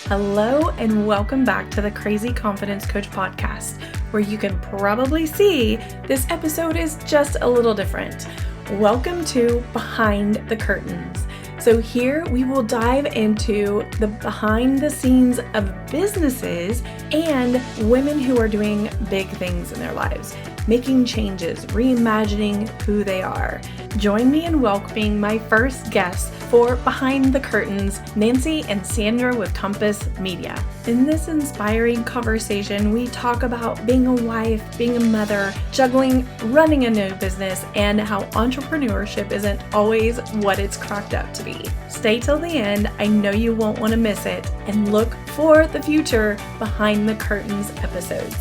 Hello and welcome back to the Crazy Confidence Coach podcast, where you can probably see this episode is just a little different. Welcome to Behind the Curtains. So here we will dive into the behind the scenes of businesses and women who are doing big things in their lives, making changes, reimagining who they are. Join me in welcoming my first guests for Behind the Curtains, Nancy and Sandra with Compass Media. In this inspiring conversation, we talk about being a wife, being a mother, juggling, running a new business, and how entrepreneurship isn't always what it's cracked up to be. Stay till the end. I know you won't want to miss it, and look for the future Behind the Curtains episodes.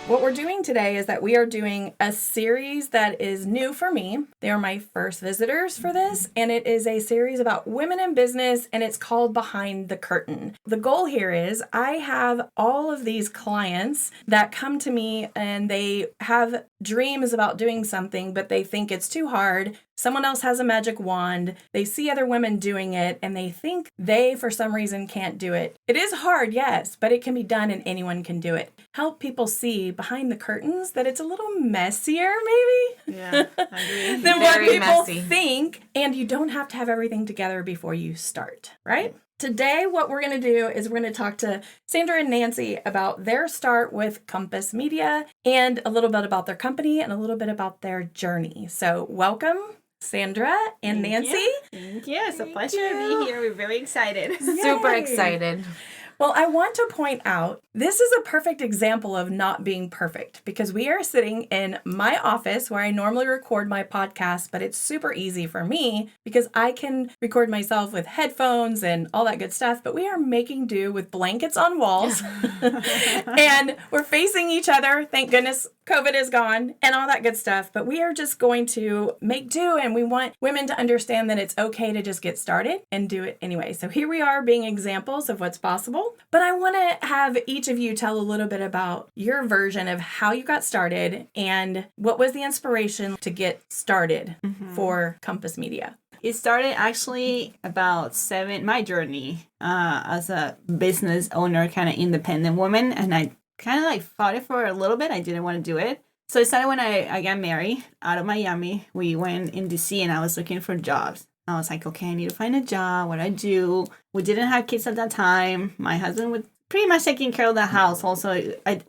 What we're doing today is that we are doing a series that is new for me. They are my first visitors for this, and it is a series about women in business, and it's called Behind the Curtain. The goal here is I have all of these clients that come to me and they have dreams about doing something, but they think it's too hard. Someone else has a magic wand. They see other women doing it and they think they, for some reason, can't do it. It is hard, yes, but it can be done and anyone can do it. Help people see behind the curtains that it's a little messier, maybe? Yeah, I agree. than what people think. And you don't have to have everything together before you start, right? Today, what we're going to do is we're going to talk to Sandra and Nancy about their start with Compass Media and a little bit about their company and a little bit about their journey. So welcome, Sandra and Nancy. Thank you. It's a pleasure to be here. We're very excited. Super excited. Well, I want to point out, this is a perfect example of not being perfect because we are sitting in my office where I normally record my podcast, but it's super easy for me because I can record myself with headphones and all that good stuff, but we are making do with blankets on walls and we're facing each other. Thank goodness COVID is gone and all that good stuff, but we are just going to make do, and we want women to understand that it's okay to just get started and do it anyway. So here we are being examples of what's possible, but I want to have each of you tell a little bit about your version of how you got started and what was the inspiration to get started for Compass Media. It started actually about my journey as a business owner, kind of independent woman, and I kind of like fought it for a little bit. I didn't want to do it. So it started when I got married out of Miami. We went in DC and I was looking for jobs. I was like, okay, I need to find a job. What do I do? We didn't have kids at that time. My husband was pretty much taking care of the house. Also, I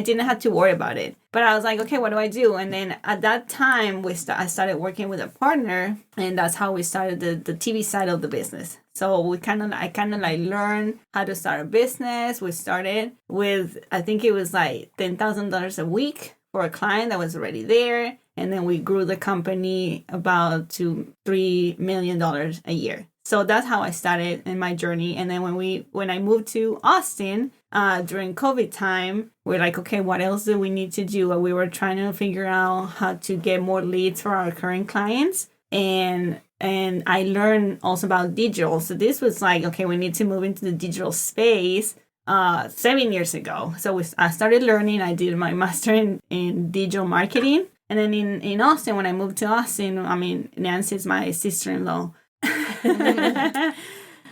didn't have to worry about it. But I was like, okay, what do I do? And then at that time, I started working with a partner, and that's how we started the TV side of the business. So I kind of like learned how to start a business. We started with, I think it was like $10,000 a week for a client that was already there. And then we grew the company about to $3 million a year. So that's how I started in my journey. And then when I moved to Austin during COVID time, we're like, okay, what else do we need to do? And we were trying to figure out how to get more leads for our current clients. And I learned also about digital. So this was like, okay, we need to move into the digital space 7 years ago. So I started learning. I did my master in digital marketing. And then in Austin, when I moved to Austin, I mean, Nancy's my sister-in-law.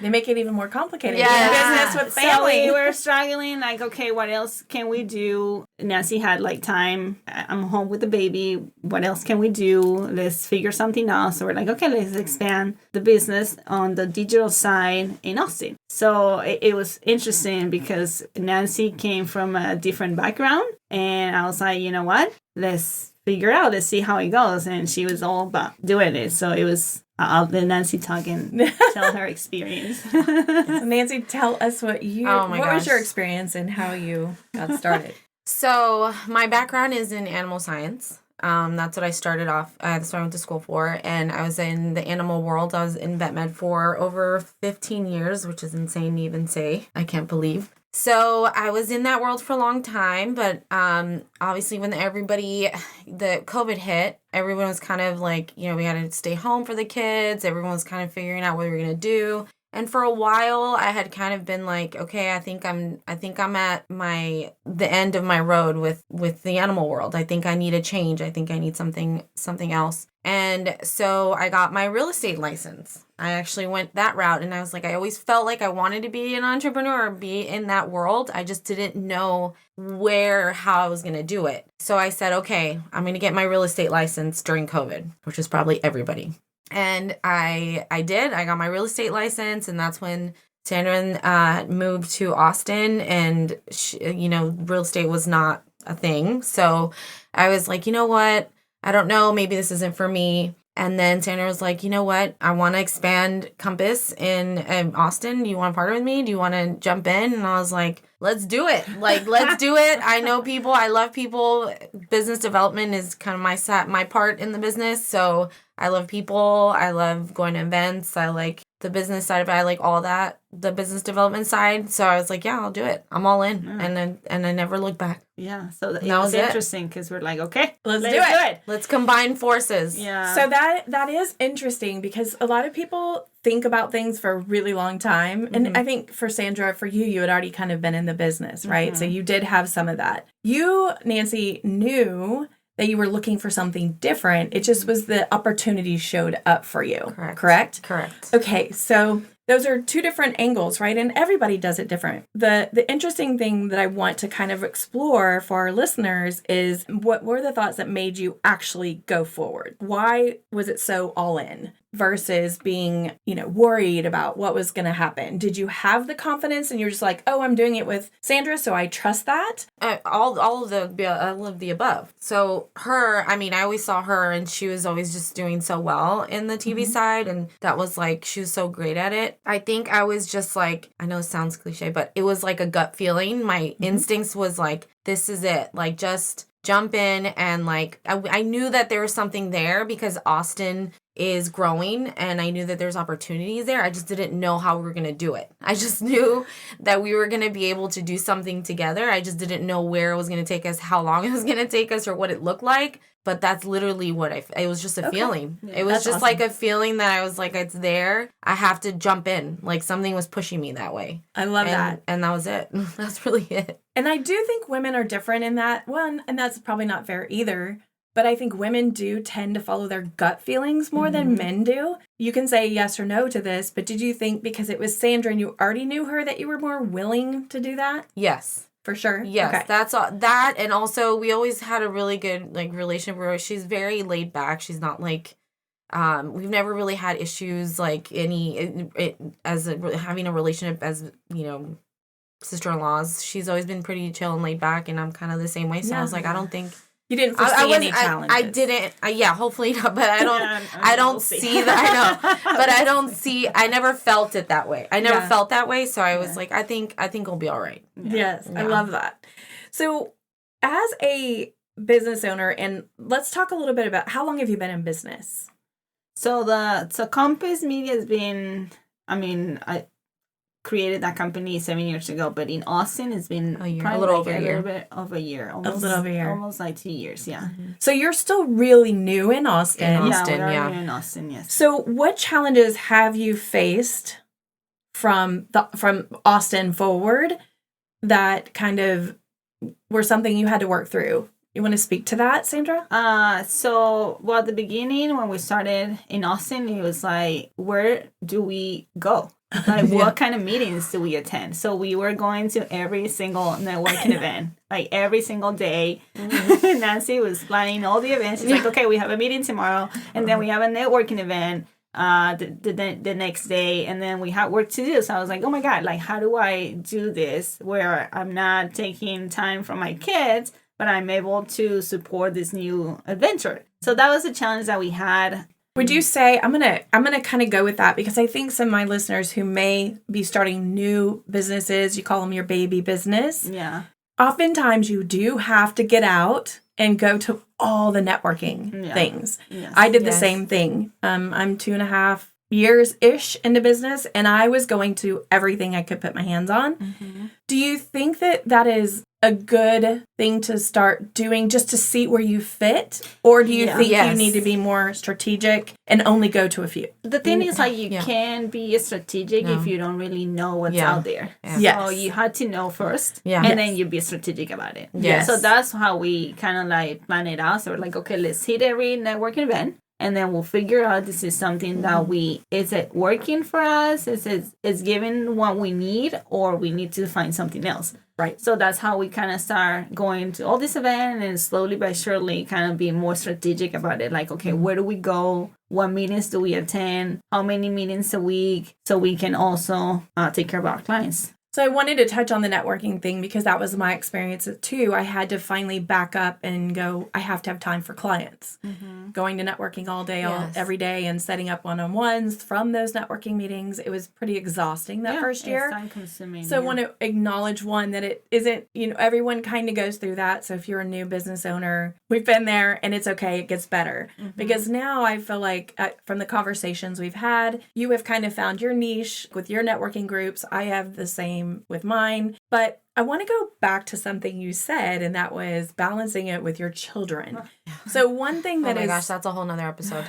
They make it even more complicated. Yeah. Business with family. So we were struggling, like, okay, what else can we do? Nancy had like time. I'm home with the baby. What else can we do? Let's figure something out. So we're like, okay, let's expand the business on the digital side in Austin. So it was interesting because Nancy came from a different background. And I was like, you know what? Let's figure out. Let's see how it goes. And she was all about doing it. So it was... I'll let Nancy talk and tell her experience. Nancy, tell us what was your experience and how you got started. So my background is in animal science. That's what I started off. That's what I went to school for, and I was in the animal world. I was in vet med for over 15 years, which is insane to even say. I can't believe. So I was in that world for a long time, but obviously when the COVID hit, everyone was kind of like, we had to stay home for the kids. Everyone was kind of figuring out what we were going to do. And for a while I had kind of been like, okay, I think I'm at the end of my road with the animal world. I think I need a change. I think I need something else. And so I got my real estate license. I actually went that route, and I was like, I always felt like I wanted to be an entrepreneur or be in that world. I just didn't know how I was going to do it. So I said, okay, I'm going to get my real estate license during COVID, which is probably everybody. And I did. I got my real estate license, and that's when Sandra moved to Austin, and real estate was not a thing. So I was like, you know what? I don't know. Maybe this isn't for me. And then Sandra was like, you know what? I want to expand Compass in Austin. Do you want to partner with me? Do you want to jump in? And I was like, let's do it. Like, let's do it. I know people. I love people. Business development is kind of my part in the business. So I love people. I love going to events. I like the business side of it. I like all that, the business development side. So I was like, yeah, I'll do it. I'm all in. Yeah. And I never looked back. Yeah. So that was interesting because we're like, okay, let's do it. Let's combine forces. Yeah. So that is interesting because a lot of people think about things for a really long time. Mm-hmm. And I think for Sandra, for you had already kind of been in the business, right? Mm-hmm. So you did have some of that. You, Nancy, knew that you were looking for something different. It just was the opportunity showed up for you. Correct? Correct. Okay, so those are two different angles, right? And everybody does it different. The interesting thing that I want to kind of explore for our listeners is what were the thoughts that made you actually go forward? Why was it so all in versus being, worried about what was going to happen? Did you have the confidence and you're just like, oh, I'm doing it with Sandra, so I trust that? All of the above. So I always saw her and she was always just doing so well in the TV side. And that was like, she was so great at it. I think I was just like, I know it sounds cliche, but it was like a gut feeling. My instincts was like, this is it. Like, just jump in. And like, I knew that there was something there because Austin is growing and I knew that there's opportunities there. I just didn't know how we were going to do it. I just knew that we were going to be able to do something together. I just didn't know where it was going to take us, how long it was going to take us, or what it looked like. But that's literally what it was just a feeling. Yeah, it was just awesome. Like a feeling that I was like, it's there. I have to jump in. Like something was pushing me that way. I love that. And that was it. That's really it. And I do think women are different in that one. And that's probably not fair either. But I think women do tend to follow their gut feelings more than men do. You can say yes or no to this, but did you think because it was Sandra and you already knew her that you were more willing to do that? Yes. For sure? Yes, okay. That's all. That, and also we always had a really good relationship where she's very laid back. She's not like, we've never really had issues like having a relationship as, sister-in-laws. She's always been pretty chill and laid back, and I'm kind of the same way. So I was like, I don't think... You didn't foresee any challenges. I didn't. Hopefully not. But I don't see that. I know. But I don't see. I never felt it that way. I never felt that way. So I was like, I think we'll be all right. Yes, I love that. So, as a business owner, and let's talk a little bit about how long have you been in business? So Compass Media has been. I created that company 7 years ago, but in Austin it's been a little over a year. Almost like 2 years, yeah. Mm-hmm. So you're still really new in Austin. New in Austin, yes. So what challenges have you faced from Austin forward that kind of were something you had to work through? You want to speak to that, Sandra? At the beginning when we started in Austin, it was like, where do we go? Like, what kind of meetings do we attend? So we were going to every single networking event, like every single day. Mm-hmm. Nancy was planning all the events. She's like, okay, we have a meeting tomorrow, and then we have a networking event the next day, and then we have work to do. So I was like, oh my God, like, how do I do this where I'm not taking time from my kids, but I'm able to support this new adventure? So that was the challenge that we had. Would you say, I'm gonna kind of go with that because I think some of my listeners who may be starting new businesses, you call them your baby business. Yeah. Oftentimes you do have to get out and go to all the networking things. Yes. I did the same thing. I'm 2.5 years-ish into business, and I was going to everything I could put my hands on. Mm-hmm. Do you think that is a good thing to start doing just to see where you fit? Or do you think you need to be more strategic and only go to a few? The thing is, like, you can be strategic if you don't really know what's out there. So you had to know first, and then you be strategic about it. So that's how we kind of like plan it out. So we're like, okay, let's hit every networking event. And then we'll figure out this is something that is it working for us? Is it giving what we need, or we need to find something else? Right. So that's how we kind of start going to all these events and slowly but surely kind of be more strategic about it. Like, okay, where do we go? What meetings do we attend? How many meetings a week? So we can also take care of our clients. So I wanted to touch on the networking thing because that was my experience too. I had to finally back up and go, I have to have time for clients. Going to networking all day, every day, and setting up one-on-ones from those networking meetings. It was pretty exhausting that first year. It's time-consuming. So I want to acknowledge, one, that it isn't, everyone kind of goes through that. So if you're a new business owner, we've been there and it's okay. It gets better. Because now I feel like from the conversations we've had, you have kind of found your niche with your networking groups. I have the same with mine, but I want to go back to something you said, and that was balancing it with your children. So one thing that oh my gosh, that's a whole nother episode.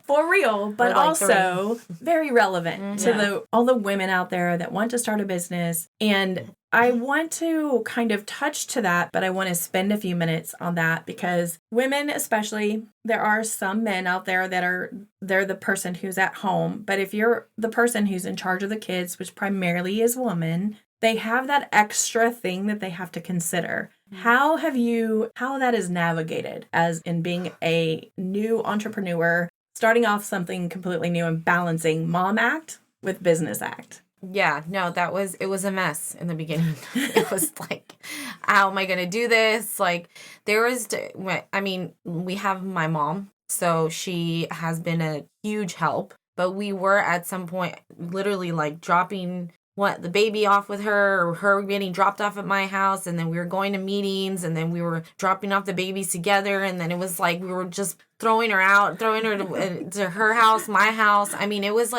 For real, but like also very relevant to all the women out there that want to start a business. And I want to kind of touch to that, but I want to spend a few minutes on that because women especially, there are some men out there that they're the person who's at home. But if you're the person who's in charge of the kids, which primarily is woman, they have that extra thing that they have to consider. How that is navigated as in being a new entrepreneur, starting off something completely new and balancing mom act with business act? Yeah, no, it was a mess in the beginning. It was like, how am I going to do this? Like, we have my mom, so she has been a huge help, but we were at some point literally like dropping the baby off with her, or her getting dropped off at my house, and then we were going to meetings, and then we were dropping off the babies together, and then it was like we were just throwing her to her house, my house. I mean, it was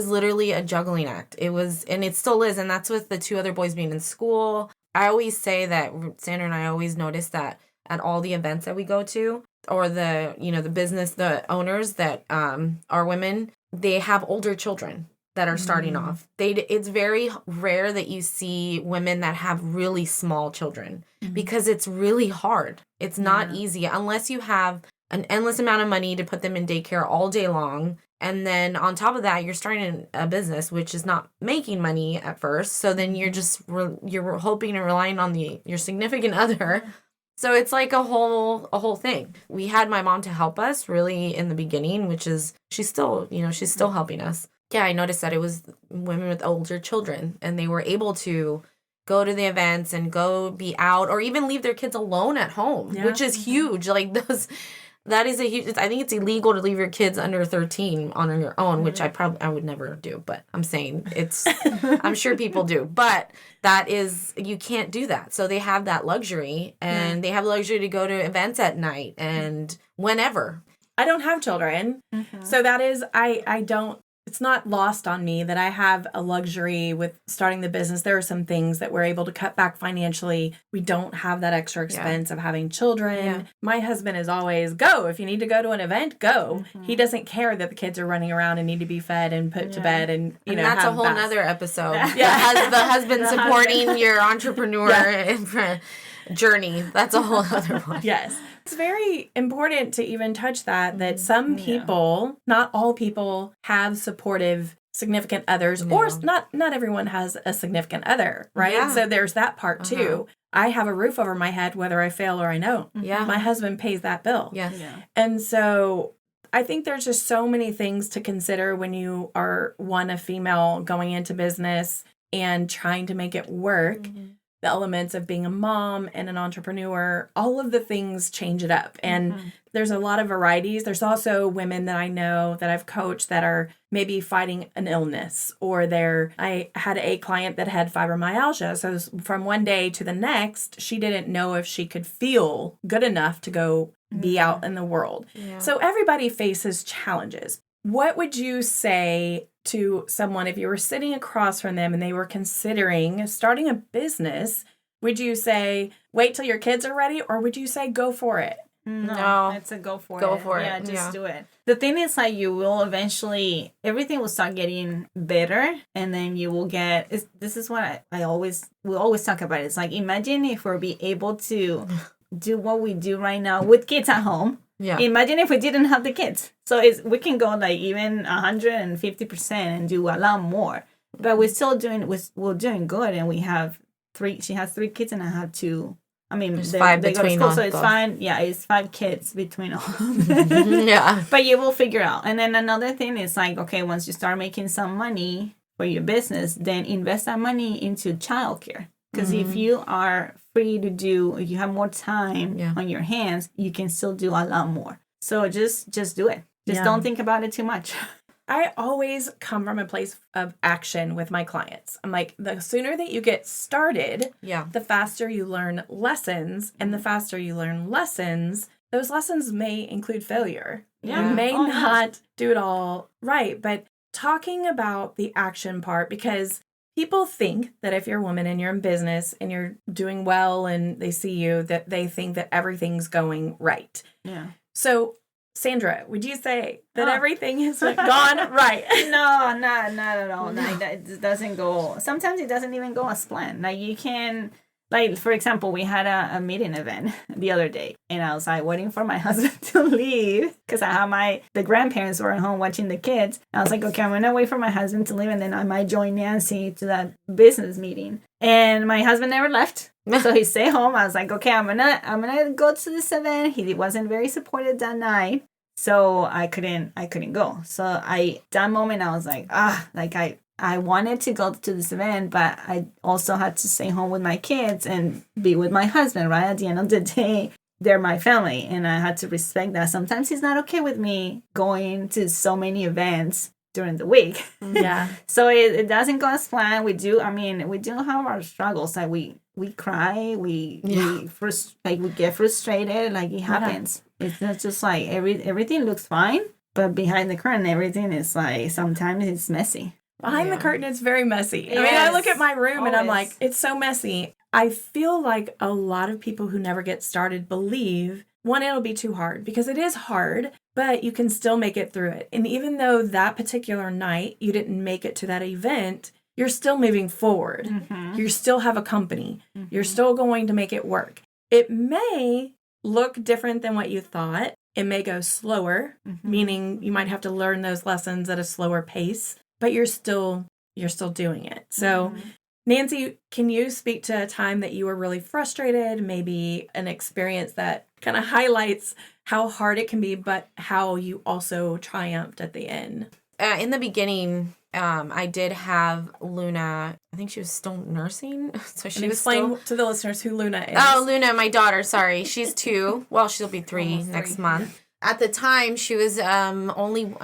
literally a juggling act. It was, and it still is, and that's with the two other boys being in school. I always say that Sandra and I always notice that at all the events that we go to, or the the owners that are women, they have older children that are starting off. It's very rare that you see women that have really small children because it's really hard. It's not easy unless you have an endless amount of money to put them in daycare all day long. And then on top of that, you're starting a business, which is not making money at first. So then you're just, you're hoping and relying on your significant other. So it's like a whole thing. We had my mom to help us really in the beginning, which is, she's still helping us. Yeah, I noticed that it was women with older children, and they were able to go to the events and go be out, or even leave their kids alone at home, which is huge. Like that is a huge. I think it's illegal to leave your kids under 13 on your own, which I would never do. But I'm saying I'm sure people do, but that is, you can't do that. So they have that luxury, and they have the luxury to go to events at night and whenever. I don't have children, so that is I don't. It's not lost on me that I have a luxury with starting the business. There are some things that we're able to cut back financially. We don't have that extra expense of having children. Yeah. My husband is always, go. If you need to go to an event, go. He doesn't care that the kids are running around and need to be fed and put to bed. And that's a whole nother episode. The husband supporting your entrepreneur journey. That's a whole other one. Yes. It's very important to even touch that some people, not all people, have supportive significant others, or not everyone has a significant other, right? Yeah. So there's that part too. I have a roof over my head whether I fail or I don't. Yeah. My husband pays that bill. Yes. Yeah. And so I think there's just so many things to consider when you are a female going into business and trying to make it work. The elements of being a mom and an entrepreneur, all of the things change it up. And there's a lot of varieties. There's also women that I know that I've coached that are maybe fighting an illness, or I had a client that had fibromyalgia. So from one day to the next, she didn't know if she could feel good enough to go be out in the world. Yeah. So everybody faces challenges. What would you say to someone if you were sitting across from them and they were considering starting a business, Would you say wait till your kids are ready, or would you say go for it? No, it's a go for it. Go for it. Yeah, just Yeah. do it. The thing is, like, you will eventually, everything will start getting better, and then you will get. This is what we always talk about. It's like, imagine if we're be able to do what we do right now with kids at home. Yeah. Imagine if we didn't have the kids. So we can go like even 150% and do a lot more. But we're still doing good, and we have 3. She has 3 kids, and I have 2. I mean, There's they 5 go to between school, us, so it's though. fine. Yeah, it's 5 kids between all of them. Yeah. But you will figure out. And then another thing is like, okay, once you start making some money for your business, then invest that money into childcare. Because if you are free to if you have more time on your hands, you can still do a lot more. So just do it. Just don't think about it too much. I always come from a place of action with my clients. I'm like, the sooner that you get started, the faster you learn lessons. And the faster you learn lessons, those lessons may include failure. Yeah. You may not do it all right. But talking about the action part, because people think that if you're a woman and you're in business and you're doing well and they see you, that they think that everything's going right. Yeah. So Sandra, would you say that everything has gone right? No, not at all. No. Like, it doesn't go. Sometimes it doesn't even go as planned. Like you can, like for example, we had a meeting event the other day, and I was like waiting for my husband to leave because I had the grandparents were at home watching the kids. I was like, okay, I'm gonna wait for my husband to leave, and then I might join Nancy to that business meeting. And my husband never left. So he stayed home. I was like, okay, I'm gonna go to this event. He wasn't very supportive that night, so I couldn't go. So that moment I was like, I wanted to go to this event, but I also had to stay home with my kids and be with my husband. Right at the end of the day, they're my family, and I had to respect that. Sometimes he's not okay with me going to so many events during the week. Yeah. So it doesn't go as planned. We do have our struggles. Like we cry, we get frustrated. Like it happens. It's not just like everything looks fine, but behind the curtain, everything is like sometimes it's messy. Behind the curtain, it's very messy. Yes. I mean, I look at my room and I'm Always. like, it's so messy. I feel like a lot of people who never get started believe, one, it'll be too hard, because it is hard, but you can still make it through it. And even though that particular night you didn't make it to that event, you're still moving forward. Mm-hmm. You still have a company. Mm-hmm. You're still going to make it work. It may look different than what you thought. It may go slower, meaning you might have to learn those lessons at a slower pace, but you're still doing it. So Nancy, can you speak to a time that you were really frustrated, maybe an experience that kind of highlights how hard it can be, but how you also triumphed at the end? In the beginning, I did have Luna. I think she was still nursing. So she was explain to the listeners who Luna is. Oh, Luna, my daughter. Sorry. She's 2. Well, she'll be 3 next month. At the time, she was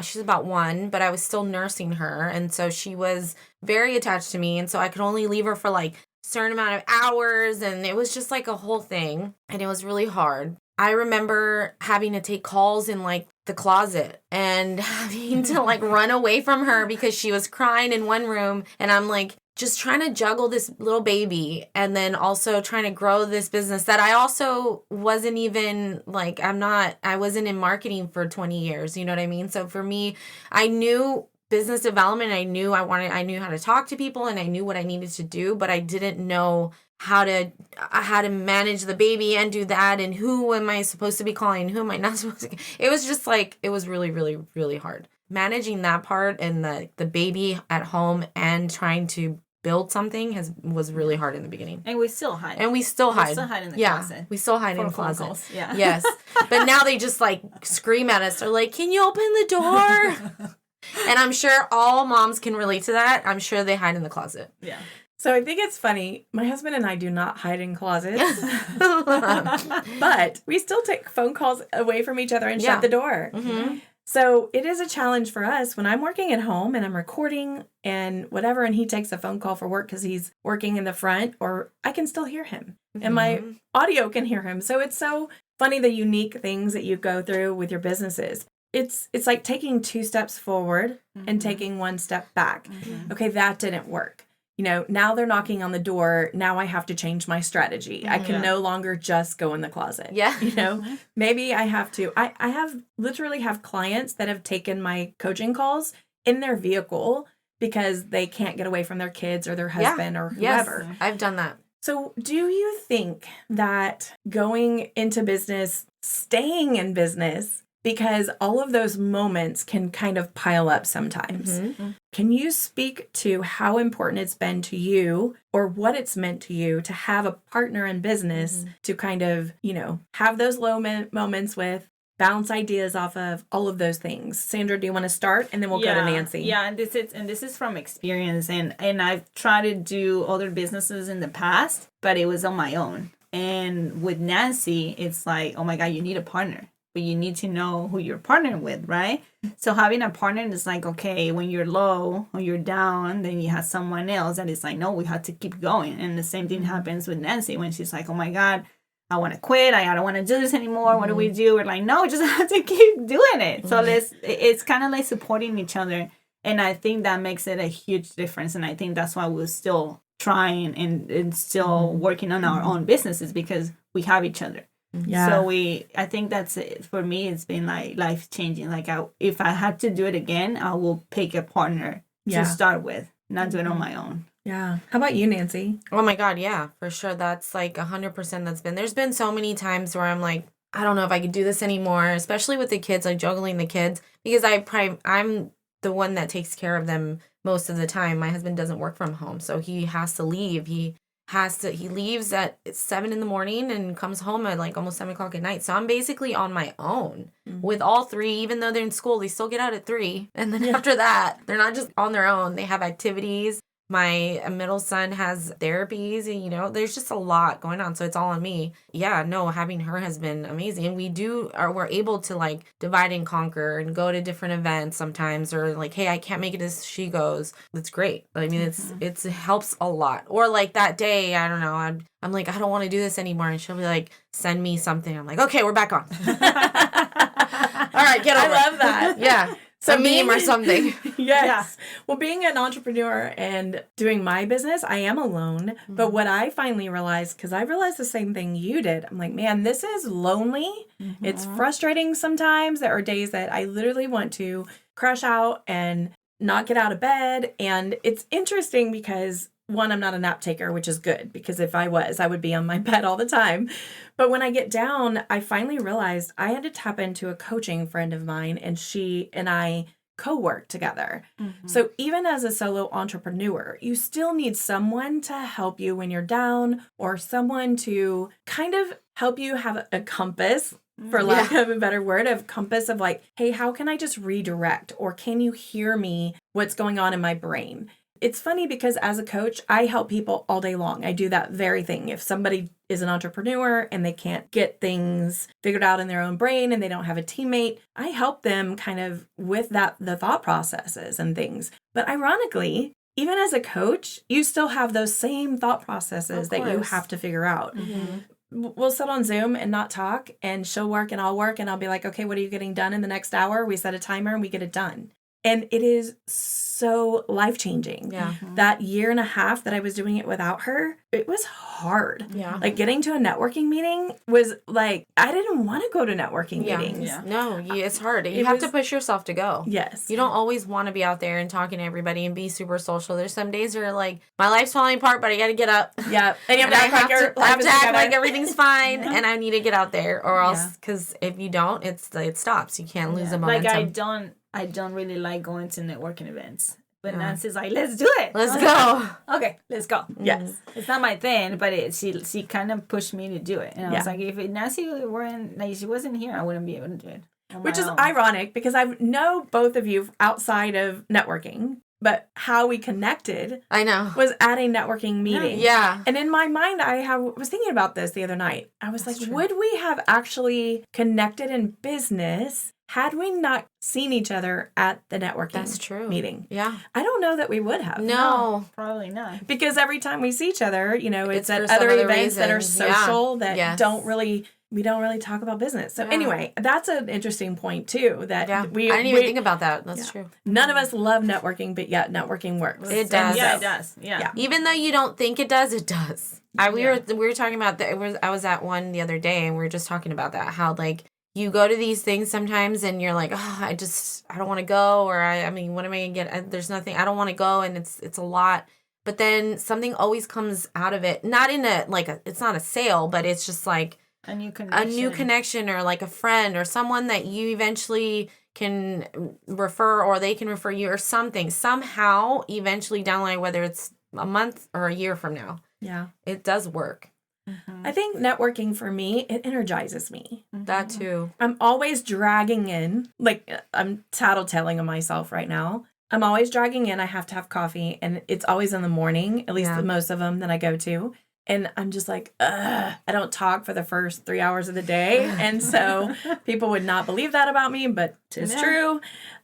she's about 1, but I was still nursing her. And so she was very attached to me. And so I could only leave her for like a certain amount of hours. And it was just like a whole thing. And it was really hard. I remember having to take calls in like the closet and having to like run away from her because she was crying in one room. And I'm like, just trying to juggle this little baby and then also trying to grow this business that I also wasn't even like, I wasn't in marketing for 20 years. You know what I mean? So for me, I knew business development. I knew how to talk to people and I knew what I needed to do, but I didn't know how to manage the baby and do that. And who am I supposed to be calling? Who am I not supposed to? It was just like, it was really, really, really hard. Managing that part and the baby at home and trying to build something was really hard in the beginning. And we still hide. We still hide in the closet. We still hide in the For phone closet. calls, yeah. Yes. But now they just like scream at us. They're like, can you open the door? And I'm sure all moms can relate to that. I'm sure they hide in the closet. Yeah. So I think it's funny. My husband and I do not hide in closets, but we still take phone calls away from each other and shut the door. Mm-hmm. So it is a challenge for us when I'm working at home and I'm recording and whatever, and he takes a phone call for work because he's working in the front, or I can still hear him and my audio can hear him. So it's so funny, the unique things that you go through with your businesses. It's like taking 2 steps forward and taking 1 step back. Okay, that didn't work. now they're knocking on the door. Now I have to change my strategy. I can no longer just go in the closet. Yeah. Maybe I have to. I have literally have clients that have taken my coaching calls in their vehicle because they can't get away from their kids or their husband or whoever. Yes, I've done that. So do you think that going into business, staying in business, because all of those moments can kind of pile up sometimes. Can you speak to how important it's been to you or what it's meant to you to have a partner in business to kind of, have those low moments with, bounce ideas off of, all of those things? Sandra, do you want to start? And then we'll go to Nancy. Yeah, and this is from experience. And I've tried to do other businesses in the past, but it was on my own. And with Nancy, it's like, oh my God, you need a partner. But you need to know who you're partnering with, right? So having a partner is like, okay, when you're low or you're down, then you have someone else that is like, no, we have to keep going. And the same thing happens with Nancy when she's like, oh my God, I want to quit. I don't want to do this anymore. What do we do? We're like, no, just have to keep doing it. So it's kind of like supporting each other. And I think that makes it a huge difference. And I think that's why we're still trying and still working on our own businesses, because we have each other. Yeah. So I think that's it. For me, it's been like life changing. Like if I had to do it again, I will pick a partner to start with, not do it on my own. Yeah. How about you, Nancy? Oh my God, yeah, for sure. That's like 100% there's been so many times where I'm like, I don't know if I could do this anymore, especially with the kids, like juggling the kids, because I'm the one that takes care of them most of the time. My husband doesn't work from home, so he has to leave. He leaves at 7 a.m. and comes home at like almost 7 o'clock at night. So I'm basically on my own with all three. Even though they're in school, they still get out at 3. And then after that, they're not just on their own. They have activities. My middle son has therapies, and there's just a lot going on. So it's all on me. Yeah, no, having her has been amazing. And we're able to like divide and conquer and go to different events sometimes, or like, hey, I can't make it as she goes. That's great. I mean, it helps a lot. Or like that day, I don't know, I'm like, I don't want to do this anymore. And she'll be like, send me something. I'm like, okay, we're back on. All right, get over it. I love that. Yeah. So a meme or something. Yes. Yeah. Well, being an entrepreneur and doing my business, I am alone. But what I finally realized, because I realized the same thing you did, I'm like, man, this is lonely. It's frustrating sometimes. There are days that I literally want to crash out and not get out of bed. And it's interesting because, one, I'm not a nap taker, which is good, because if I was, I would be on my bed all the time. But when I get down, I finally realized I had to tap into a coaching friend of mine, and she and I co-work together. So even as a solo entrepreneur, you still need someone to help you when you're down, or someone to kind of help you have a compass, for lack of a better word, of compass of like, hey, how can I just redirect? Or can you hear me? What's going on in my brain? It's funny because as a coach, I help people all day long. I do that very thing. If somebody is an entrepreneur and they can't get things figured out in their own brain and they don't have a teammate, I help them kind of with the thought processes and things. But ironically, even as a coach, you still have those same thought processes that you have to figure out. We'll sit on Zoom and not talk, and she'll work and I'll work, and I'll be like, okay, what are you getting done in the next hour? We set a timer and we get it done. And it is so life-changing. Yeah. That 1.5 years that I was doing it without her, it was hard. Yeah. Like getting to a networking meeting was like, I didn't want to go to networking meetings. Yeah. No, it's hard. You have to push yourself to go. Yes. You don't always want to be out there and talking to everybody and be super social. There's some days where like, my life's falling apart, but I got to get up. Yeah. And you have to act like everything's fine, and I need to get out there, or else, because if you don't, it stops. You can't lose a momentum. Like I don't really like going to networking events. But Nancy's like, let's do it. Let's go. Okay, let's go. Yes. It's not my thing, but she kind of pushed me to do it. And I was like, if Nancy she wasn't here, I wouldn't be able to do it. Which is ironic, because I know both of you outside of networking, but how we connected, I know, was at a networking meeting. Yeah. And in my mind, was thinking about this the other night. I was like, would we have actually connected in business had we not seen each other at the networking meeting? Yeah. I don't know that we would have. No. Probably not. Because every time we see each other, it's at other events that are social that don't really we don't really talk about business. So anyway, that's an interesting point too, that I didn't even think about that. That's true. None of us love networking, but yet networking works. It does. Yeah, it does. Yeah. Even though you don't think it does, it does. We were talking about that. I was at one the other day, and we were just talking about that. How like you go to these things sometimes, and you're like, oh, I don't want to go, or I mean, what am I gonna get? There's nothing. I don't want to go, and it's a lot. But then something always comes out of it. Not in it's not a sale, but it's just like a new connection, or like a friend or someone that you eventually can refer, or they can refer you, or something. Somehow, eventually down the line, whether it's a month or a year from now, it does work. I think networking for me, it energizes me. That too. I'm always dragging in, like I'm tattletelling on myself right now. I'm always dragging in. I have to have coffee, and it's always in the morning, at least most of them that I go to. And I'm just like, ugh, I don't talk for the first 3 hours of the day. And so people would not believe that about me, but it's true.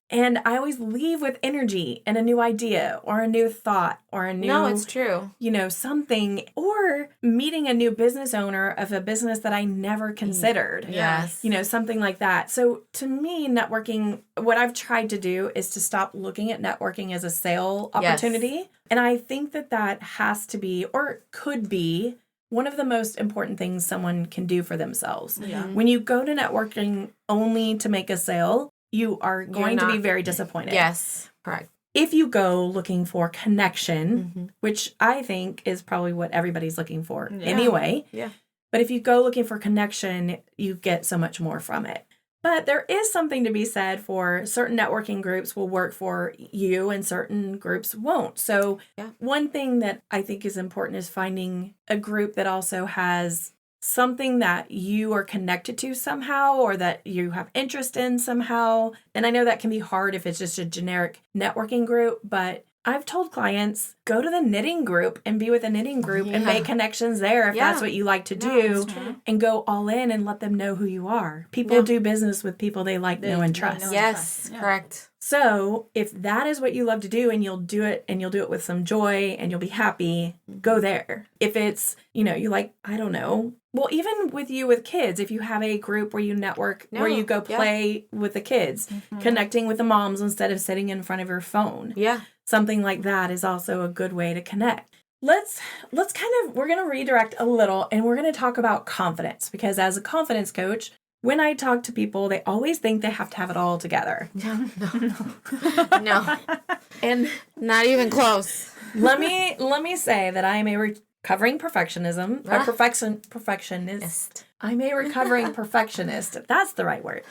And I always leave with energy and a new idea or a new thought or a new... No, it's true. Something. Or meeting a new business owner of a business that I never considered. Yes. Something like that. So to me, networking, what I've tried to do is to stop looking at networking as a sale opportunity. Yes. And I think that has to be, or could be, one of the most important things someone can do for themselves. Yeah. When you go to networking only to make a sale, you are going to be very disappointed. Yes, correct. If you go looking for connection, which I think is probably what everybody's looking for anyway. Yeah. But if you go looking for connection, you get so much more from it. But there is something to be said for certain networking groups will work for you and certain groups won't. So one thing that I think is important is finding a group that also has something that you are connected to somehow, or that you have interest in somehow. And I know that can be hard if it's just a generic networking group, but I've told clients, go to the knitting group and be with a knitting group and make connections there if that's what you like to do, and go all in and let them know who you are. People do business with people they like, know, and trust. Yes, correct. So if that is what you love to do, and you'll do it with some joy and you'll be happy, go there. If it's, you like, I don't know, well, even with kids, if you have a group where you network, where you go play with the kids, connecting with the moms instead of sitting in front of your phone. Yeah. Something like that is also a good way to connect. Let's we're going to redirect a little, and we're going to talk about confidence, because as a confidence coach, when I talk to people, they always think they have to have it all together. No. And not even close. Let me say that I am a recovering perfectionist. I'm a recovering perfectionist. If that's the right word.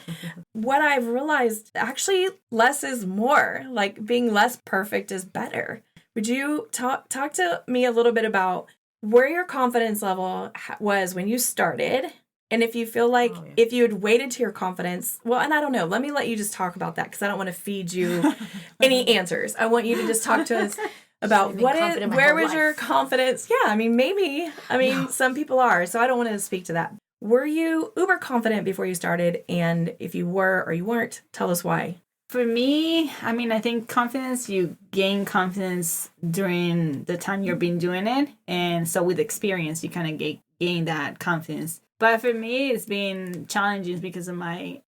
What I've realized, actually, less is more. Like, being less perfect is better. Would you talk to me a little bit about where your confidence level was when you started? And if you feel like if you had waited to your confidence, well, and I don't know, let me let you just talk about that, because I don't want to feed you any answers. I want you to just talk to us about where was your confidence? Yeah, I mean, maybe. Some people are, so I don't want to speak to that. Were you uber confident before you started? And if you were or you weren't, tell us why. For me, I think confidence, you gain confidence during the time you've been doing it. And so with experience, you kind of gain that confidence. But for me, it's been challenging because of my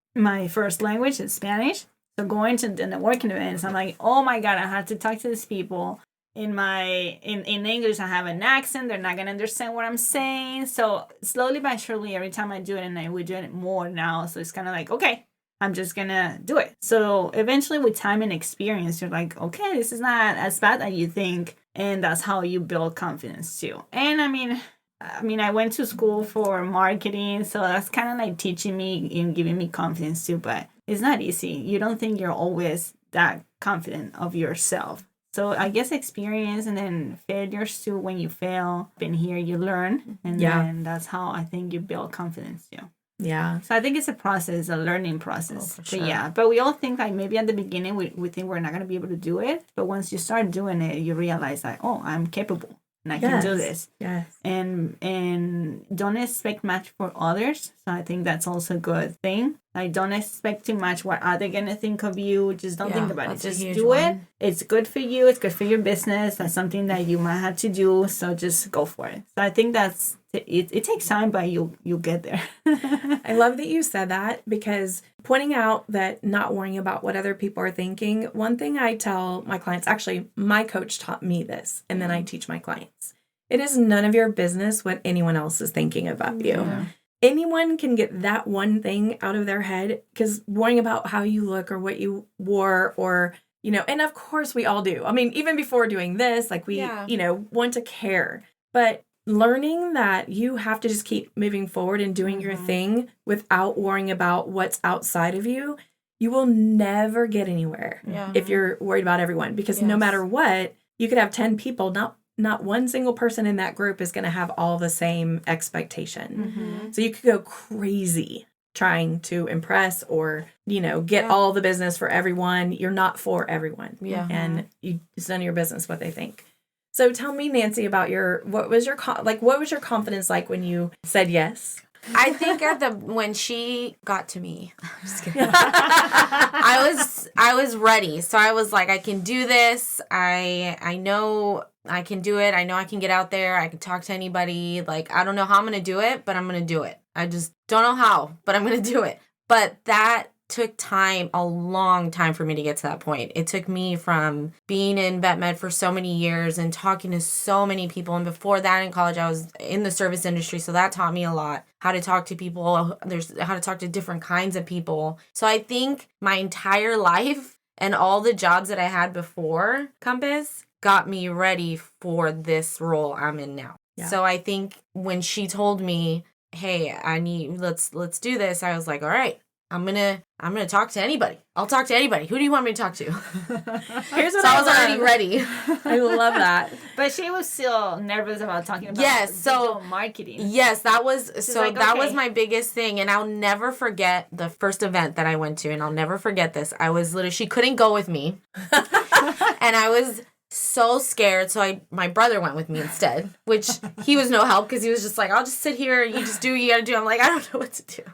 first language is Spanish. So going to the networking events, I'm like, oh my God, I have to talk to these people. In English, I have an accent. They're not going to understand what I'm saying. So slowly but surely, every time I do it, and we do it more now. So it's kind of like, okay, I'm just going to do it. So eventually with time and experience, you're like, okay, this is not as bad as you think. And that's how you build confidence too. And I went to school for marketing, so that's kind of like teaching me and giving me confidence too, but it's not easy. You don't think you're always that confident of yourself. So I guess experience, and then failures too. When you fail, in here you learn, and then that's how I think you build confidence too. Yeah. So I think it's a process, a learning process. For sure. But we all think like maybe at the beginning we think we're not going to be able to do it, but once you start doing it, you realize like, oh, I'm capable. And I can do this. Yes. And don't expect much for others. So I think that's also a good thing. Like, don't expect too much. What are they going to think of you? Just don't think about it. That's a Just huge do it. one. It's good for you. It's good for your business. That's something that you might have to do. So just go for it. So I think that's it. It takes time, but you'll get there. I love that you said that, because pointing out that not worrying about what other people are thinking, one thing I tell my clients, actually, my coach taught me this, and then I teach my clients. It is none of your business what anyone else is thinking about you. Yeah. Anyone can get that one thing out of their head, because worrying about how you look or what you wore, or, you know, and of course we all do. I mean, even before doing this, like we, you know, want to care, but learning that you have to just keep moving forward and doing your thing without worrying about what's outside of you, you will never get anywhere if you're worried about everyone, because no matter what, you could have 10 people, not one single person in that group is going to have all the same expectation. So you could go crazy trying to impress or, you know, get all the business for everyone. You're not for everyone. And it's none of your business what they think. So tell me, Nancy, about what was your confidence like when you said yes? I think when she got to me, I'm just kidding. I was ready. So I was like, I can do this. I know I can do it. I know I can get out there. I can talk to anybody. Like, I don't know how I'm going to do it, but I'm going to do it. I just don't know how, but I'm going to do it. But that took time, a long time for me to get to that point. It took me from being in vet med for so many years and talking to so many people. And before that in college, I was in the service industry. So that taught me a lot, how to talk to people. There's how to talk to different kinds of people. So I think my entire life and all the jobs that I had before Compass got me ready for this role I'm in now. Yeah. So I think when she told me, hey, let's do this, I was like, all right, I'm gonna talk to anybody. I'll talk to anybody. Who do you want me to talk to? Here's what so I was already ready. I love that. But she was still nervous about talking about digital marketing. Yes, that was that was my biggest thing, and I'll never forget the first event that I went to, and I'll never forget this. I was literally, she couldn't go with me, and I was so scared, so my brother went with me instead, which he was no help, because he was just like, I'll just sit here, you just do what you gotta do. I'm like, I don't know what to do.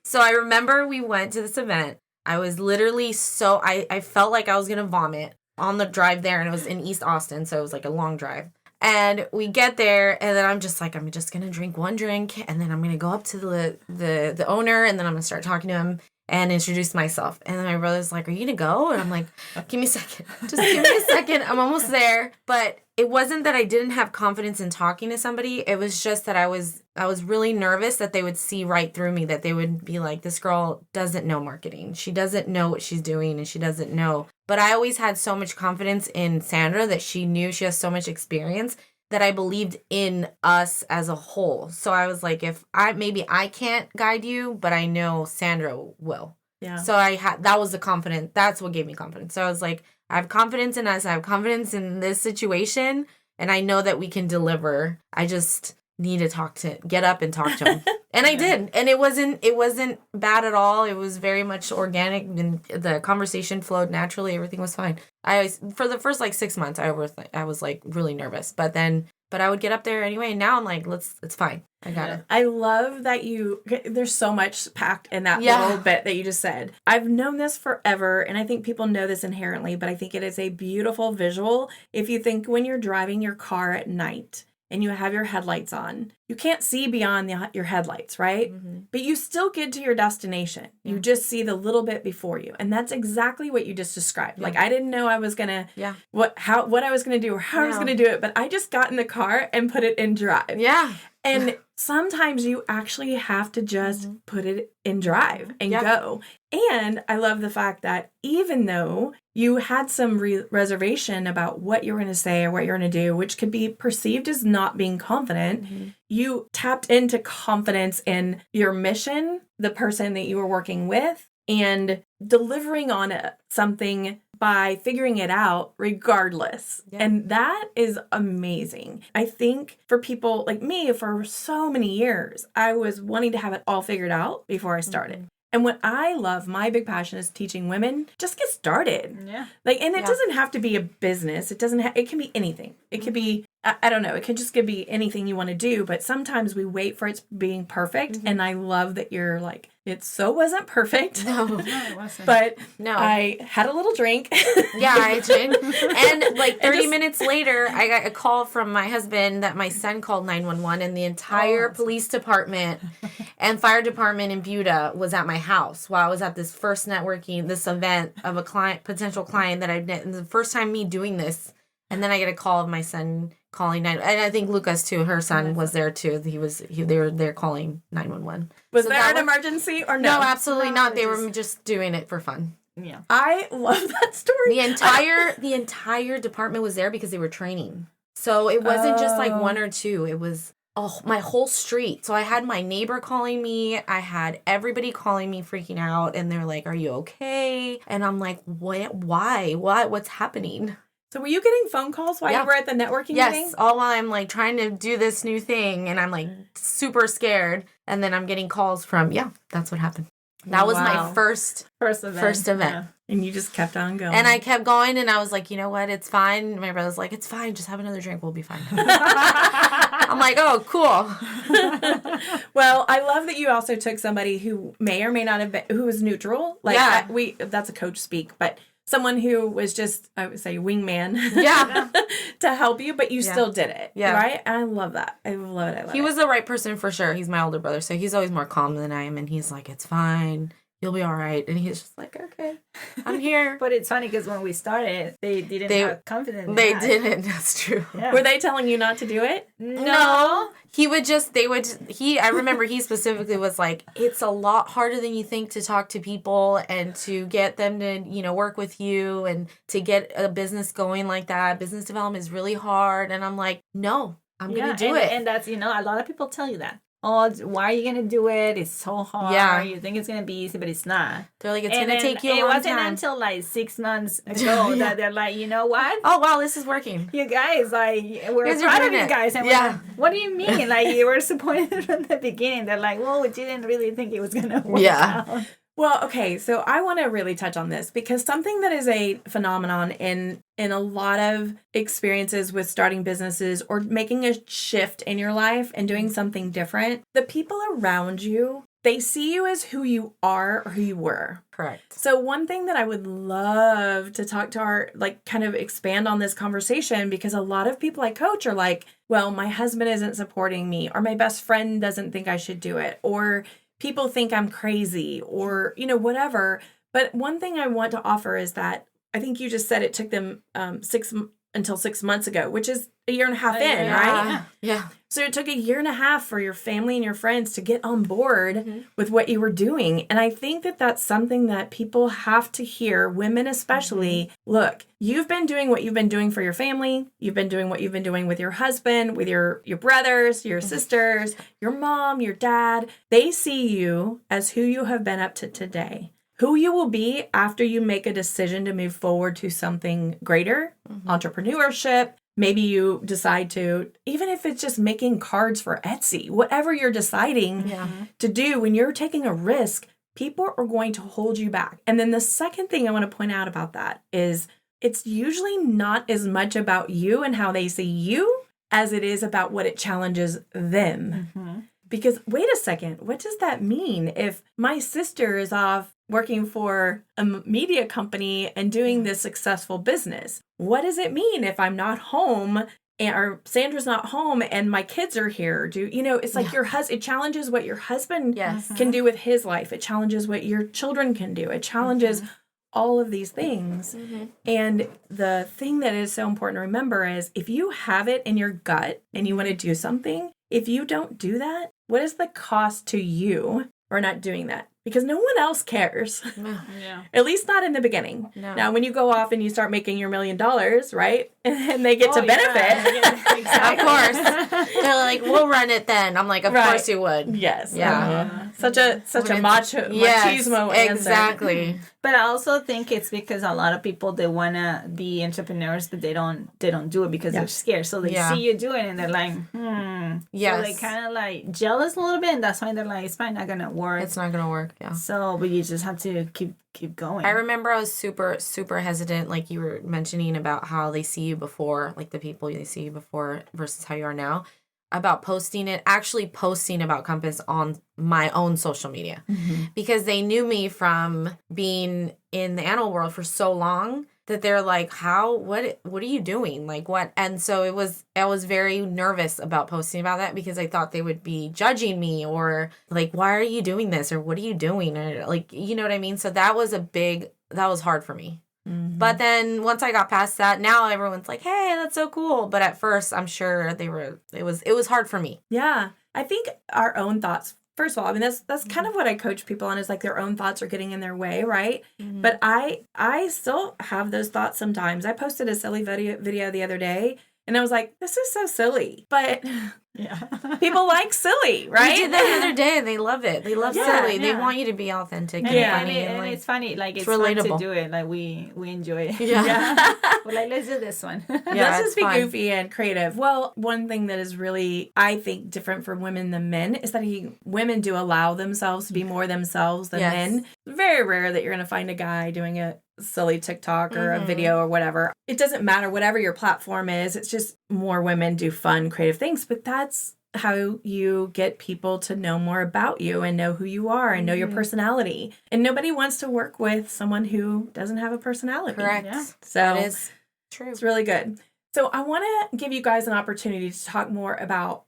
So I remember we went to this event. I was literally I felt like I was gonna vomit on the drive there, and it was in East Austin, so it was like a long drive. And we get there, and then I'm just like, I'm just gonna drink one drink, and then I'm gonna go up to the owner, and then I'm gonna start talking to him and introduce myself. And then my brother's like, are you gonna go? And I'm like, give me a second. Just give me a second. I'm almost there. But it wasn't that I didn't have confidence in talking to somebody. It was just that I was really nervous that they would see right through me, that they would be like, this girl doesn't know marketing. She doesn't know what she's doing, and she doesn't know. But I always had so much confidence in Sandra that she knew she has so much experience, that I believed in us as a whole. So I was like, maybe I can't guide you, but I know Sandra will. Yeah. So that was the confidence. That's what gave me confidence. So I was like, I have confidence in us. I have confidence in this situation, and I know that we can deliver. I just need to get up and talk to him. And I did. And it wasn't bad at all. It was very much organic, and the conversation flowed naturally. Everything was fine. For the first 6 months, I was like really nervous, but I would get up there anyway. And now I'm like, it's fine. I got it. I love that there's so much packed in that little bit that you just said. I've known this forever, and I think people know this inherently, but I think it is a beautiful visual. If you think when you're driving your car at night and you have your headlights on, you can't see beyond your headlights, right? Mm-hmm. But you still get to your destination. Yeah. You just see the little bit before you. And that's exactly what you just described. Yeah. Like, I didn't know I was going to, what I was going to do or how I was going to do it, but I just got in the car and put it in drive. Yeah. And sometimes you actually have to just put it in drive and go. And I love the fact that even though you had some reservation about what you were going to say or what you're going to do, which could be perceived as not being confident, you tapped into confidence in your mission, the person that you were working with, and delivering on something by figuring it out regardless. Yeah. And that is amazing. I think for people like me, for so many years, I was wanting to have it all figured out before I started. Mm-hmm. And what I love, my big passion is teaching women, just get started. Yeah. And it doesn't have to be a business. It can be anything. It could be, I don't know, it could be anything you want to do, but sometimes we wait for it being perfect. Mm-hmm. And I love that you're like, It so wasn't perfect. No. No, it wasn't. But No. I had a little drink. Yeah, I did. And like 30 just- minutes later, I got a call from my husband that my son called 911, and the entire police department and fire department in Buda was at my house while I was at this first this event of a potential client that I'd met. And the first time me doing this. And then I get a call of my son calling 911. And I think Lucas too, her son was there too. They were there calling 911. Was there an emergency or no? No, absolutely not. They were just doing it for fun. Yeah. I love that story. The entire department was there because they were training. So it wasn't just like one or two. It was my whole street. So I had my neighbor calling me. I had everybody calling me, freaking out. And they're like, "Are you okay?" And I'm like, "What? Why? What? What's happening?" So were you getting phone calls while you were at the networking meeting? Yes, all while I'm like trying to do this new thing and I'm like super scared. And then I'm getting calls from, that's what happened. That was my first event. Yeah. And you just kept on going. And I kept going and I was like, you know what? It's fine. My brother's like, it's fine. Just have another drink. We'll be fine. I'm like, oh, cool. Well, I love that you also took somebody who may or may not have been, who was neutral. Like that's a coach speak, but someone who was just, I would say, wingman to help you, but you still did it. Yeah. Right? And I love that. I love it. He was the right person for sure. He's my older brother, so he's always more calm than I am. And he's like, it's fine. You'll be all right. And he's just like, okay, I'm here. But it's funny because when we started, they didn't have confidence in They that. didn't. That's true. Yeah. Were they telling you not to do it? No. I remember he specifically was like, it's a lot harder than you think to talk to people and to get them to, work with you and to get a business going like that. Business development is really hard. And I'm like, no, I'm going to do it. And that's, a lot of people tell you that. Oh, why are you going to do it? It's so hard. Yeah. You think it's going to be easy, but it's not. They're like, it's going to take you a long time. It wasn't until like 6 months ago that they're like, you know what? Oh, wow, this is working. You guys, we're proud of you guys. And we're like, what do you mean? Like, you were disappointed from the beginning. They're like, well, we didn't really think it was going to work out. Well, okay, so I want to really touch on this because something that is a phenomenon in a lot of experiences with starting businesses or making a shift in your life and doing something different, the people around you, they see you as who you are or who you were. Correct. So one thing that I would love to talk to kind of expand on this conversation, because a lot of people I coach are like, well, my husband isn't supporting me, or my best friend doesn't think I should do it, or people think I'm crazy, or, whatever. But one thing I want to offer is that I think you just said it took them 6 months ago, which is a year and a half in, right? Yeah. So it took a year and a half for your family and your friends to get on board with what you were doing. And I think that that's something that people have to hear, women especially. Look, you've been doing what you've been doing for your family. You've been doing what you've been doing with your husband, with your brothers, your sisters, your mom, your dad. They see you as who you have been up to today. Who you will be after you make a decision to move forward to something greater, entrepreneurship. Maybe you decide to, even if it's just making cards for Etsy, whatever you're deciding to do, when you're taking a risk, people are going to hold you back. And then the second thing I want to point out about that is it's usually not as much about you and how they see you as it is about what it challenges them. Because wait a second, what does that mean if my sister is off working for a media company and doing this successful business? What does it mean if I'm not home or Sandra's not home and my kids are here? It's like it challenges what your husband can do with his life. It challenges what your children can do. It challenges all of these things. And the thing that is so important to remember is if you have it in your gut and you want to do something, if you don't do that, what is the cost to you for not doing that? Because no one else cares. At least not in the beginning. No. Now, when you go off and you start making your $1 million, right? And they get to benefit. Of course. They're like, we'll run it then. I'm like, of course you would. Yes. Yeah. Such a machismo answer. Exactly. But I also think it's because a lot of people, they want to be entrepreneurs, but they don't do it because they're scared. So they see you do it and they're like, Yes. So they kind of like jealous a little bit, and that's why they're like, it's probably not going to work. It's not going to work, yeah. So, but you just have to keep going. I remember I was super, super hesitant, like you were mentioning about how they see you before, like the people they see you before versus how you are now. about posting about Compass on my own social media because they knew me from being in the animal world for so long that they're like, what are you doing? Like what? And so I was very nervous about posting about that because I thought they would be judging me or like, why are you doing this? Or what are you doing? Or like, you know what I mean? So that was hard for me. Mm-hmm. But then once I got past that, now everyone's like, hey, that's so cool. But at first I'm sure it was hard for me. Yeah. I think our own thoughts, first of all, I mean, that's kind of what I coach people on is like their own thoughts are getting in their way, right? Mm-hmm. But I still have those thoughts sometimes. I posted a silly video the other day and I was like, this is so silly. But yeah, people like silly, right? We did that the other day and they love it. They love silly. They want you to be authentic and funny. And it's funny. Like, it's relatable. Fun to do it. Like, we enjoy it. Yeah. We're like, let's do this one. Let's just be goofy and creative. Well, one thing that is really, I think, different for women than men is that women do allow themselves to be more themselves than men. Very rare that you're going to find a guy doing a silly TikTok or a video or whatever. It doesn't matter, whatever your platform is. It's just more women do fun, creative things. But that's how you get people to know more about you and know who you are and know your personality. And nobody wants to work with someone who doesn't have a personality. Correct. Yeah. So that is true. It's really good. So I want to give you guys an opportunity to talk more about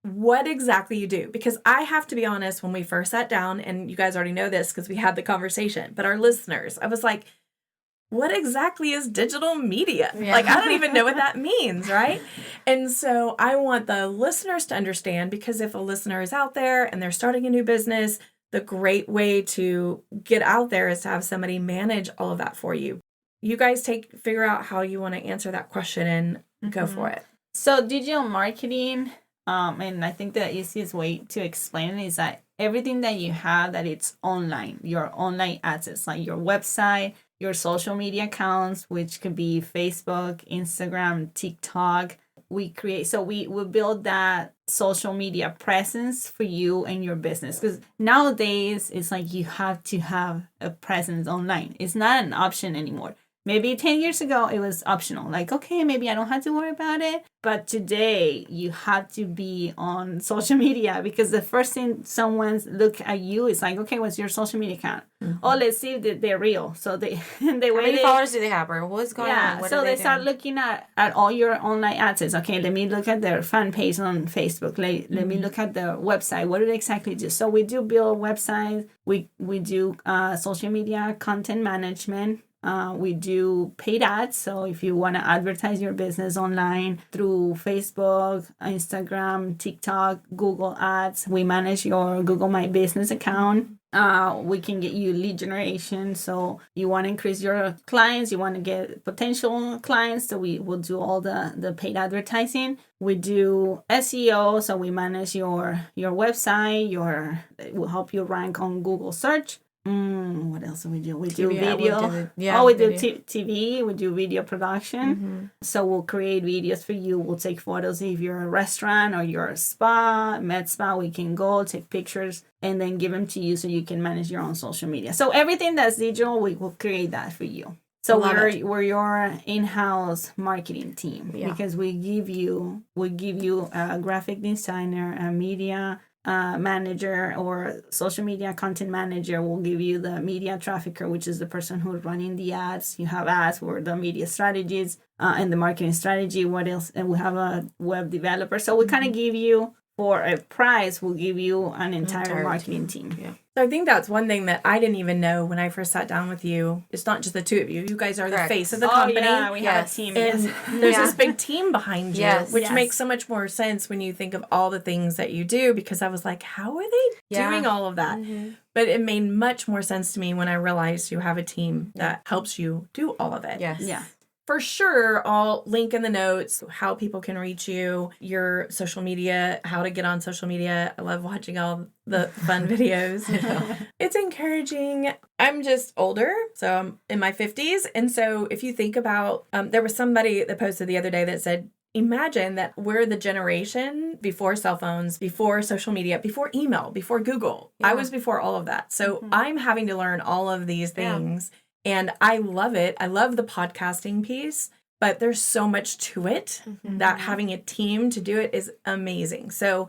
what exactly you do, because I have to be honest, when we first sat down, and you guys already know this because we had the conversation, but our listeners, I was like, what exactly is digital media? Yeah. Like, I don't even know what that means, right? And so I want the listeners to understand, because if a listener is out there and they're starting a new business, the great way to get out there is to have somebody manage all of that for you. You guys figure out how you want to answer that question and go for it. So digital marketing, and I think the easiest way to explain it is that everything that you have that it's online, your online assets, like your website, your social media accounts, which could be Facebook, Instagram, TikTok. We build that social media presence for you and your business. Because nowadays, it's like you have to have a presence online. It's not an option anymore. Maybe 10 years ago, it was optional. Like, okay, maybe I don't have to worry about it. But today, you have to be on social media, because the first thing someone look at you is like, okay, what's your social media account? Mm-hmm. Oh, let's see if they're real. So how many followers do they have, or what's going on? So they start looking at all your online assets. Okay, let me look at their fan page on Facebook. Let me look at their website. What do they exactly do? So we do build websites. We do social media content management. We do paid ads. So if you want to advertise your business online through Facebook, Instagram, TikTok, Google Ads, we manage your Google My Business account. We can get you lead generation. So you want to increase your clients, you want to get potential clients. So we will do all the paid advertising. We do SEO. So we manage your website, we'll help you rank on Google search. What else do we do? We do video. We do TV. We do video production. Mm-hmm. So we'll create videos for you. We'll take photos if you're a restaurant or you're a spa, med spa. We can go take pictures and then give them to you so you can manage your own social media. So everything that's digital, we will create that for you. So we're your in-house marketing team, because we give you a graphic designer, a media manager, or social media content manager. Will give you the media trafficker, which is the person who's running the ads. You have ads for the media strategies and the marketing strategy. What else? And we have a web developer. So we kind of give you, for a price, we'll give you an entire marketing team. Yeah. So I think that's one thing that I didn't even know when I first sat down with you. It's not just the two of you. You guys are the face of the company. Yeah, we have a team. And there's this big team behind you, which makes so much more sense when you think of all the things that you do, because I was like, how are they doing all of that? Mm-hmm. But it made much more sense to me when I realized you have a team that helps you do all of it. Yes. Yeah. For sure, I'll link in the notes how people can reach you, your social media, how to get on social media. I love watching all the fun videos. It's encouraging. I'm just older, so I'm in my 50s. And so if you think about, there was somebody that posted the other day that said, imagine that we're the generation before cell phones, before social media, before email, before Google. I was before all of that. So I'm having to learn all of these things. And I love it. I love the podcasting piece. but there's so much to it that having a team to do it is amazing. So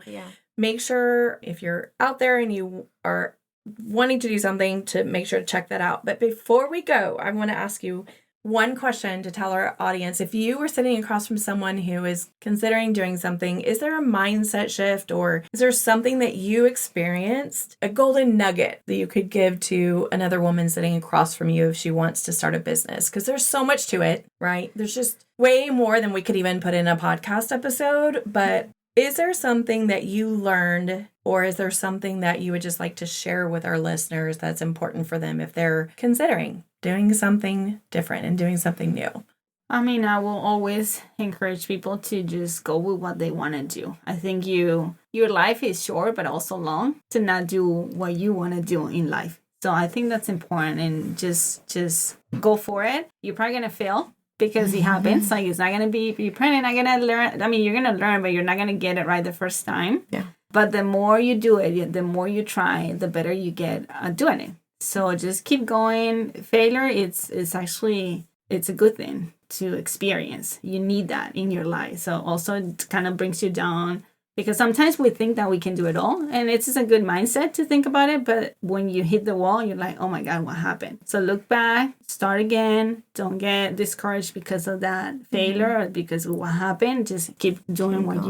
make sure if you're out there and you are wanting to do something, to make sure to check that out. But before we go, I want to ask you one question to tell our audience. If you were sitting across from someone who is considering doing something, is there a mindset shift, or is there something that you experienced, a golden nugget that you could give to another woman sitting across from you if she wants to start a business? Because there's so much to it, right? There's just way more than we could even put in a podcast episode. But is there something that you learned, or is there something that you would just like to share with our listeners that's important for them if they're considering doing something different and doing something new? I mean, I will always encourage people to just go with what they want to do. I think your life is short, but also long, to not do what you want to do in life. So I think that's important, and just go for it. You're probably going to fail because it happens. Like, it's not going to be, you're probably not going to learn. I mean, you're going to learn, but you're not going to get it right the first time. Yeah. But the more you do it, the more you try, the better you get at doing it. So just keep going. Failure, it's a good thing to experience. You need that in your life. So also it kind of brings you down, because sometimes we think that we can do it all, and it's just a good mindset to think about it. But when you hit the wall, you're like, oh my God, what happened? So look back, start again. Don't get discouraged because of that failure or because of what happened. Just keep doing what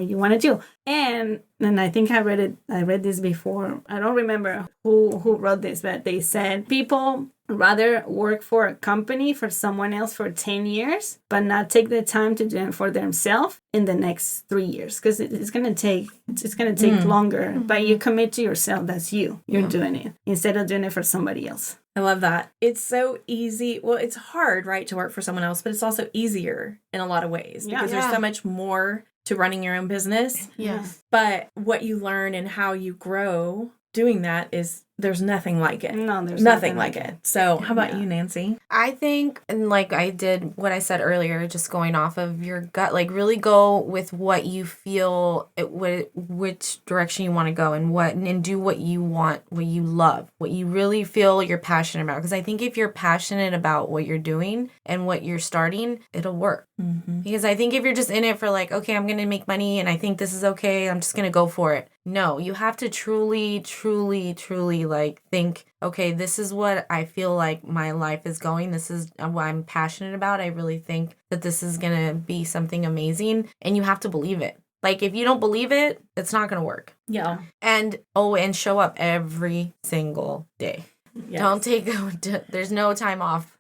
you want to do. And I think I read this before. I don't remember who wrote this, but they said people rather work for a company, for someone else for 10 years, but not take the time to do it for themselves in the next 3 years, because it's going to take longer. But you commit to yourself. That's you're doing it instead of doing it for somebody else. I love that. It's so easy. Well, it's hard, right, to work for someone else, but it's also easier in a lot of ways because there's so much more to running your own business. Yes. But what you learn and how you grow doing that is there's nothing like it. No, there's nothing like it. So how about you, Nancy? I think, and like I did what I said earlier, just going off of your gut, like really go with what you feel, which direction you want to go, and do what you want, what you love, what you really feel you're passionate about. Because I think if you're passionate about what you're doing and what you're starting, it'll work. Mm-hmm. Because I think if you're just in it for like, okay, I'm going to make money and I think this is okay, I'm just going to go for it. No, you have to truly, truly, truly like think, okay, this is what I feel like my life is going. This is what I'm passionate about. I really think that this is going to be something amazing. And you have to believe it. Like, if you don't believe it, it's not going to work. Yeah. And show up every single day. Yes. Don't there's no time off.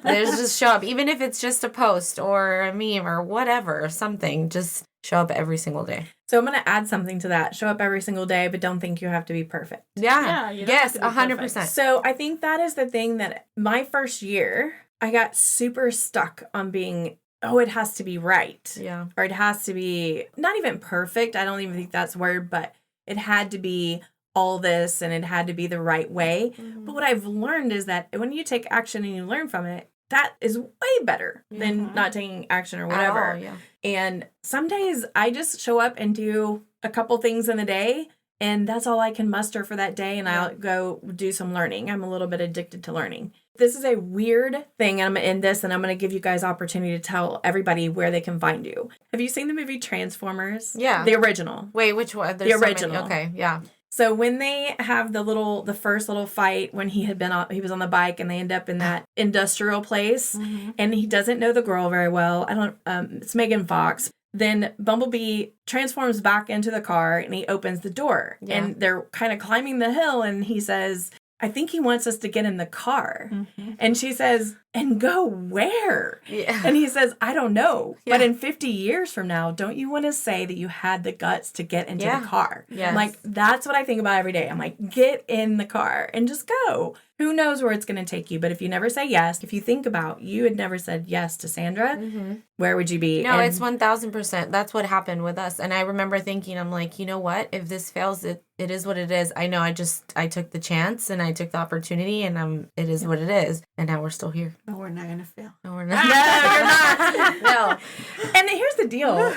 There's just show up. Even if it's just a post or a meme or whatever, or something, just show up every single day. So I'm going to add something to that. Show up every single day, but don't think you have to be perfect. Yeah. Yes, 100%. So I think that is the thing that my first year, I got super stuck on being, it has to be right. Yeah. Or it has to be not even perfect. I don't even think that's a word, but it had to be all this and it had to be the right way. Mm-hmm. But what I've learned is that when you take action and you learn from it, that is way better than not taking action or whatever. Yeah. And some days I just show up and do a couple things in the day, and that's all I can muster for that day, and I'll go do some learning. I'm a little bit addicted to learning. This is a weird thing, and I'm going to end this, and I'm going to give you guys opportunity to tell everybody where they can find you. Have you seen the movie Transformers? Yeah. The original. Wait, which one? The original. Okay, yeah. So when they have the first little fight when he was on the bike and they end up in that industrial place and he doesn't know the girl very well. It's Megan Fox. Then Bumblebee transforms back into the car and he opens the door and they're kind of climbing the hill and he says, I think he wants us to get in the car. Mm-hmm. And she says, and go where? Yeah. And he says, I don't know. Yeah. But in 50 years from now, don't you want to say that you had the guts to get into the car? Yes. I'm like, that's what I think about every day. I'm like, get in the car and just go. Who knows where it's going to take you? But if you never say yes, if you think about you had never said yes to Sandra, where would you be? No, it's 1,000%. That's what happened with us. And I remember thinking, I'm like, you know what? If this fails, it is what it is. I know I took the chance and I took the opportunity and it is what it is. And now we're still here. But we're not gonna fail. No, we're not. No, you're not. No. And here's the deal: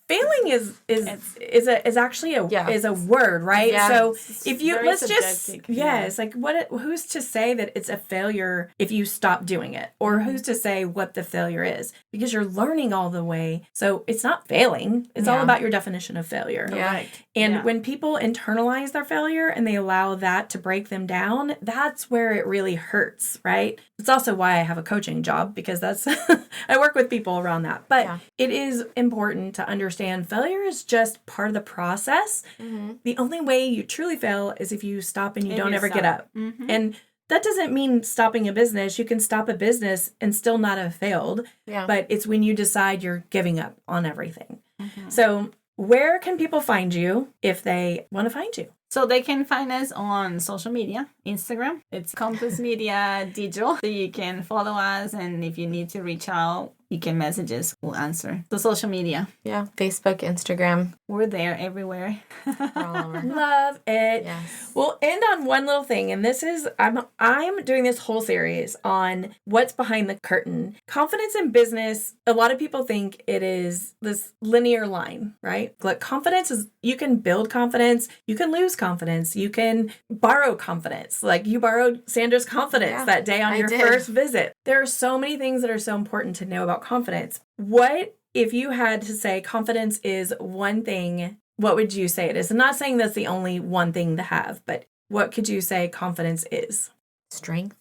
failing is actually a word, right? Yeah. So It's if you very let's just subjective, yes, like who's to say that it's a failure if you stop doing it, or who's to say what the failure is? Because you're learning all the way, so it's not failing. It's all about your definition of failure. Yeah. Right. And when people internalize their failure and they allow that to break them down, that's where it really hurts, right? It's also why I have a coaching job, because that's I work with people around that. But it is important to understand failure is just part of the process. Mm-hmm. The only way you truly fail is if you stop and you don't ever get up. Mm-hmm. And that doesn't mean stopping a business. You can stop a business and still not have failed. Yeah. But it's when you decide you're giving up on everything. Mm-hmm. So where can people find you if they want to find you? So they can find us on social media, Instagram. It's Compass Media Digital. So you can follow us, and if you need to reach out, you can message us. We'll answer. So social media. Yeah. Facebook, Instagram. We're there everywhere. We're all over. Love it. Yes. We'll end on one little thing, and this is I'm doing this whole series on what's behind the curtain. Confidence in business. A lot of people think it is this linear line, right? Like confidence is you can build confidence, you can lose confidence, you can borrow confidence. Like you borrowed Sandra's confidence that day on your first visit. There are so many things that are so important to know about confidence. What if you had to say confidence is one thing? What would you say it is? I'm not saying that's the only one thing to have, but what could you say confidence is? Strength.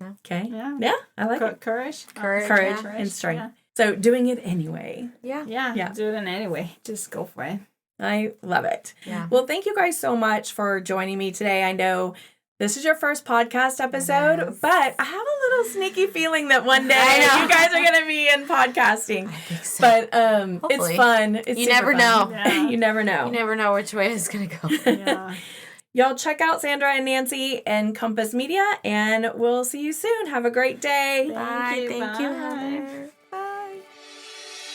Okay. Yeah. I like it. Courage. Courage and strength. Yeah. So doing it anyway. Yeah. Yeah. Do it in any way. Just go for it. I love it. Yeah. Well, thank you guys so much for joining me today. I know this is your first podcast episode, but I have a little sneaky feeling that one day you guys are going to be in podcasting. I think so. But Hopefully. it's fun. It's You super never fun. know. Yeah. You never know. You never know which way it's going to go. Yeah. Y'all check out Sandra and Nancy and Compass Media, and we'll see you soon. Have a great day. Bye. Thank you, Bye. Heather. Bye.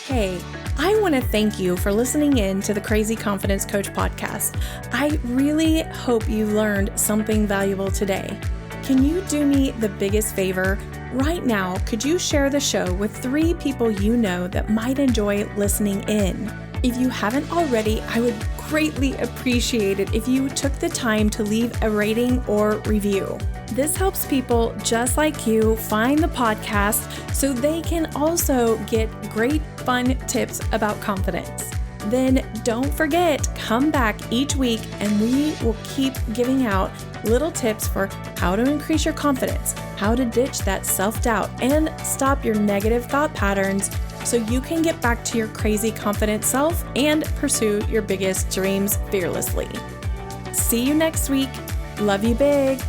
Hey, I want to thank you for listening in to the Crazy Confidence Coach podcast. I really hope you learned something valuable today. Can you do me the biggest favor? Right now, could you share the show with 3 people you know that might enjoy listening in? If you haven't already, I would greatly appreciate it if you took the time to leave a rating or review. This helps people just like you find the podcast so they can also get great fun tips about confidence. Then don't forget, come back each week and we will keep giving out little tips for how to increase your confidence, how to ditch that self-doubt, and stop your negative thought patterns so you can get back to your crazy confident self and pursue your biggest dreams fearlessly. See you next week. Love you big.